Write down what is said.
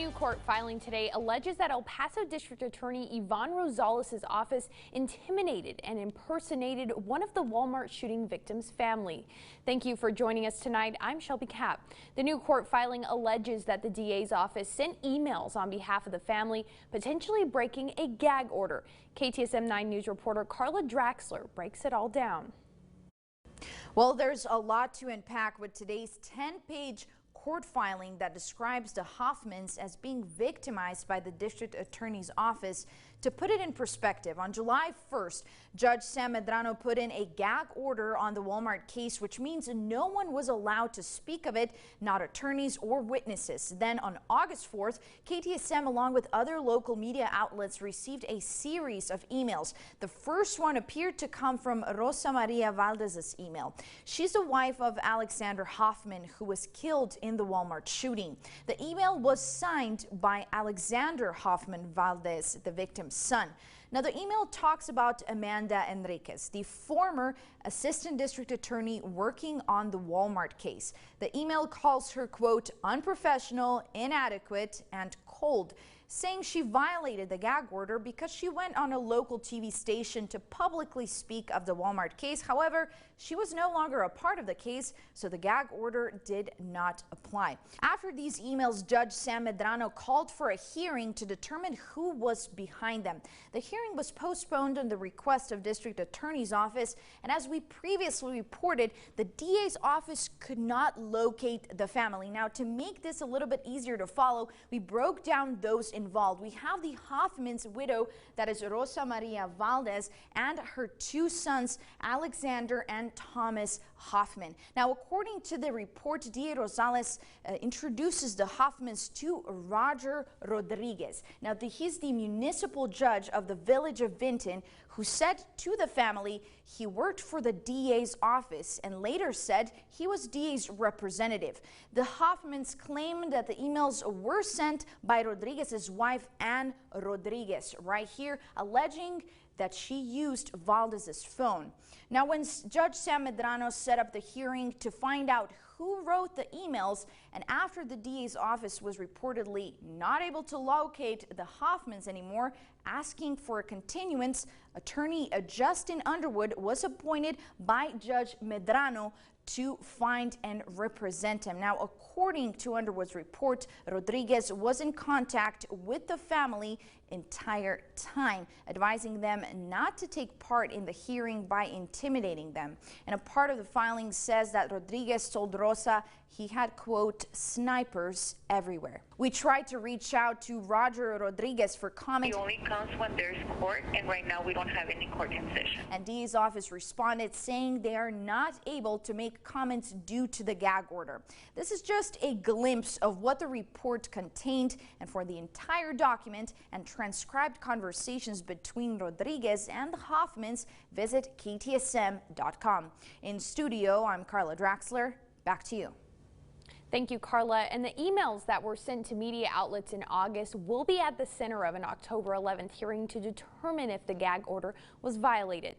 new court filing today alleges that El Paso District Attorney Yvonne Rosales' office intimidated and impersonated one of the Walmart shooting victims' family. Thank you for joining us tonight. I'm Shelby Kapp. The new court filing alleges that the DA's office sent emails on behalf of the family, potentially breaking a gag order. KTSM 9 News reporter Carla Draxler breaks it all down. Well, there's a lot to unpack with today's 10-page court filing that describes the Hoffmans as being victimized by the district attorney's office. To put it in perspective, on July 1st, Judge Sam Medrano put in a gag order on the Walmart case, which means no one was allowed to speak of it, not attorneys or witnesses. Then on August 4th, KTSM, along with other local media outlets, received a series of emails. The first one appeared to come from Rosa Maria Valdez's email. She's the wife of Alexander Hoffman, who was killed in the Walmart shooting. The email was signed by Alexander Hoffman Valdez, the victim's son. Now, the email talks about Amanda Enriquez, the former assistant district attorney working on the Walmart case. The email calls her, quote, unprofessional, inadequate, and cold, saying she violated the gag order because she went on a local TV station to publicly speak of the Walmart case. However, she was no longer a part of the case, so the gag order did not apply. After these emails, Judge Sam Medrano called for a hearing to determine who was behind them. The hearing was postponed on the request of District Attorney's Office, and as we previously reported, the DA's office could not locate the family. Now, to make this a little bit easier to follow, we broke down those involved. We have the Hoffman's widow, that is Rosa Maria Valdez, and her two sons, Alexander and Thomas Hoffman. Now, according to the report, DA Rosales introduces the Hoffmans to Roger Rodriguez. Now, he's the municipal judge of the village of Vinton, who said to the family he worked for the DA's office and later said he was DA's representative. The Hoffmans claimed that the emails were sent by Rodriguez's wife, Ann Rodriguez, right here, alleging that she used Valdez's phone. Now, when Judge Sam Medrano set up the hearing to find out who wrote the emails, and after the DA's office was reportedly not able to locate the Hoffmans anymore, asking for a continuance, attorney Justin Underwood was appointed by Judge Medrano to find and represent him. Now, according to Underwood's report, Rodriguez was in contact with the family entire time, advising them not to take part in the hearing by intimidating them. And a part of the filing says that Rodriguez told Rosa he had, quote, snipers everywhere. We tried to reach out to Roger Rodriguez for comment. It only comes when there's court, and right now we don't have any court in session. And DA's office responded saying they are not able to make comments due to the gag order. This is just a glimpse of what the report contained, and for the entire document and transcribed conversations between Rodriguez and the Hoffmans, visit KTSM.com. In studio, I'm Carla Draxler. Back to you. Thank you, Carla. And the emails that were sent to media outlets in August will be at the center of an October 11th hearing to determine if the gag order was violated.